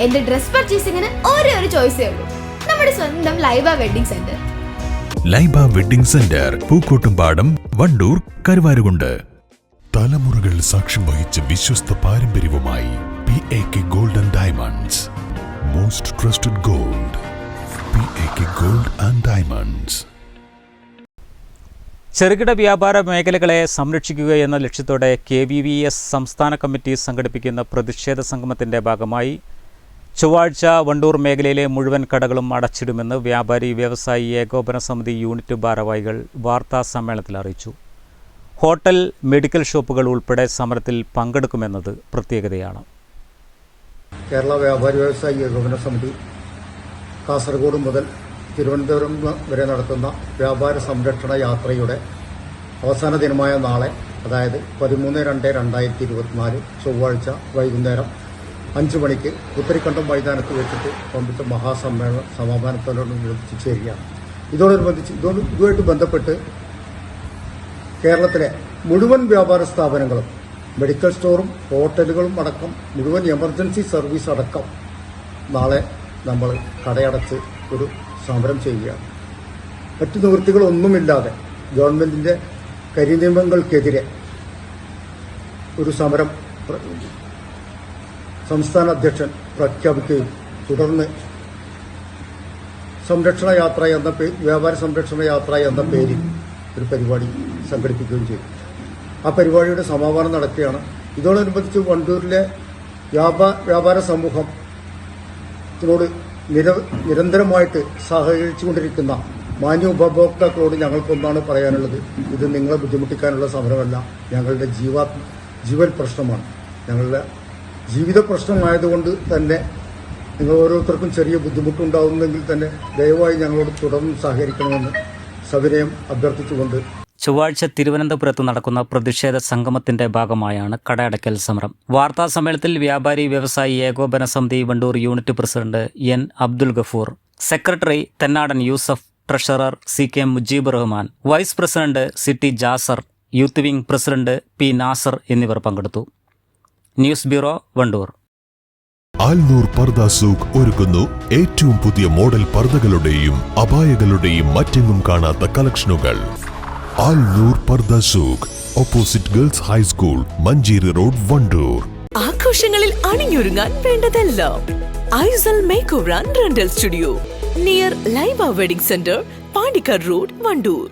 എന്റെ ഡ്രസ് പർച്ചേസിംഗിന് ഒരേ ഒരു ചോയ്സേ ഉള്ളൂ, നമ്മുടെ സ്വന്തം Laiba wedding centre. Laiba wedding centre, Pookkottumpadam, Wandoor, Karuvarakundu. തലമുറകൾ സാക്ഷ്യം വഹിച്ച വിശ്വസ്ത പാരമ്പര്യവുമായി PAK gold and diamonds. Most trusted gold, PAK gold and diamonds. ചെറുകിട വ്യാപാര മേഖലകളെ സംരക്ഷിക്കുക എന്ന ലക്ഷ്യത്തോടെ KVVS സംസ്ഥാന കമ്മിറ്റി സംഘടിപ്പിക്കുന്ന പ്രതിഷേധ സംഗമത്തിൻ്റെ ഭാഗമായി ചൊവ്വാഴ്ച വണ്ടൂർ മേഖലയിലെ മുഴുവൻ കടകളും അടച്ചിടുമെന്ന് വ്യാപാരി വ്യവസായി ഏകോപന സമിതി യൂണിറ്റ് ഭാരവാഹികൾ വാർത്താ സമ്മേളനത്തിൽ അറിയിച്ചു. ഹോട്ടൽ, മെഡിക്കൽ ഷോപ്പുകൾ ഉൾപ്പെടെ സമരത്തിൽ പങ്കെടുക്കുമെന്നത് പ്രത്യേകതയാണ്. കേരള വ്യാപാരി വ്യവസായി ഏകോപന സമിതി കാസർഗോഡ് മുതൽ തിരുവനന്തപുരം വരെ നടത്തുന്ന വ്യാപാര സംരക്ഷണ യാത്രയുടെ അവസാന ദിനമായ നാളെ, അതായത് 13/2/2024 ചൊവ്വാഴ്ച വൈകുന്നേരം 5 മണിക്ക് പുത്തരിക്കണ്ടം മൈതാനത്ത് വെച്ചിട്ട് പമ്പിച്ച മഹാസമ്മേളനം സമാപനത്തോടനുബന്ധിച്ച് ചേരുകയാണ്. ഇതുമായിട്ട് ബന്ധപ്പെട്ട് കേരളത്തിലെ മുഴുവൻ വ്യാപാര സ്ഥാപനങ്ങളും, മെഡിക്കൽ സ്റ്റോറും ഹോട്ടലുകളും അടക്കം മുഴുവൻ എമർജൻസി സർവീസ് അടക്കം നാളെ നമ്മൾ കടയടച്ച് ഒരു സമരം ചെയ്യുകയാണ്. മറ്റു നിവൃത്തികളൊന്നുമില്ലാതെ ഗവൺമെൻറ്റിൻ്റെ കരിനിയമങ്ങൾക്കെതിരെ ഒരു സമരം സംസ്ഥാന അധ്യക്ഷൻ പ്രഖ്യാപിക്കുകയും തുടർന്ന് സംരക്ഷണ യാത്ര എന്ന വ്യാപാര സംരക്ഷണ യാത്ര എന്ന പേരിൽ ഒരു പരിപാടി സംഘടിപ്പിക്കുകയും ചെയ്തു. ആ പരിപാടിയുടെ സമാപനം നടക്കുകയാണ്. ഇതോടനുബന്ധിച്ച് വണ്ടൂരിലെ വ്യാപാര സമൂഹത്തിനോട് നിരന്തരമായിട്ട് സഹകരിച്ചുകൊണ്ടിരിക്കുന്ന മാന്യ ഉപഭോക്താക്കളോട് ഞങ്ങൾക്കൊന്നാണ് പറയാനുള്ളത്. ഇത് നിങ്ങളെ ബുദ്ധിമുട്ടിക്കാനുള്ള സമരമല്ല, ഞങ്ങളുടെ ജീവൻ പ്രശ്നമാണ്. ഞങ്ങളുടെ ജീവിത പ്രശ്നമായതുകൊണ്ട് തന്നെ നിങ്ങൾ ഓരോരുത്തർക്കും ചെറിയ ബുദ്ധിമുട്ടുണ്ടാകുന്നെങ്കിൽ തന്നെ ദയവായി ഞങ്ങളോട് തുടർന്ന് സഹകരിക്കണമെന്ന് സവിനയം അഭ്യർത്ഥിച്ചുകൊണ്ട് ചൊവ്വാഴ്ച തിരുവനന്തപുരത്ത് നടക്കുന്ന പ്രതിഷേധ സംഗമത്തിന്റെ ഭാഗമായാണ് കടയടക്കൽ സമരം. വാർത്താ സമ്മേളനത്തിൽ വ്യാപാരി വ്യവസായി ഏകോപന സമിതി Wandoor unit president N. Abdul Gafoor, secretary Thennadan Yusuf, treasurer CK Mujeeb Rahman, vice president CT Jasar, youth wing president P. Nasar എന്നിവർ പങ്കെടുത്തു. News bureau, Wandoor. ആൽനൂർ പർദ സൂഖ് ഒരുക്കുന്നു ഏറ്റവും പുതിയ മോഡൽ പർദകളുടെയും അബായകളുടെയും മറ്റെങ്ങും കാണാത്ത കളക്ഷനുകൾ. Alnoor Pardha Souq, opposite girls high school, Manjeri road, Wandoor. ആഘോഷങ്ങളിൽ അണിഞ്ഞൊരുങ്ങാൻ വേണ്ടതെല്ലാം Aisal make over and rental studio, near Laiba wedding centre, Pandikkad road, Wandoor.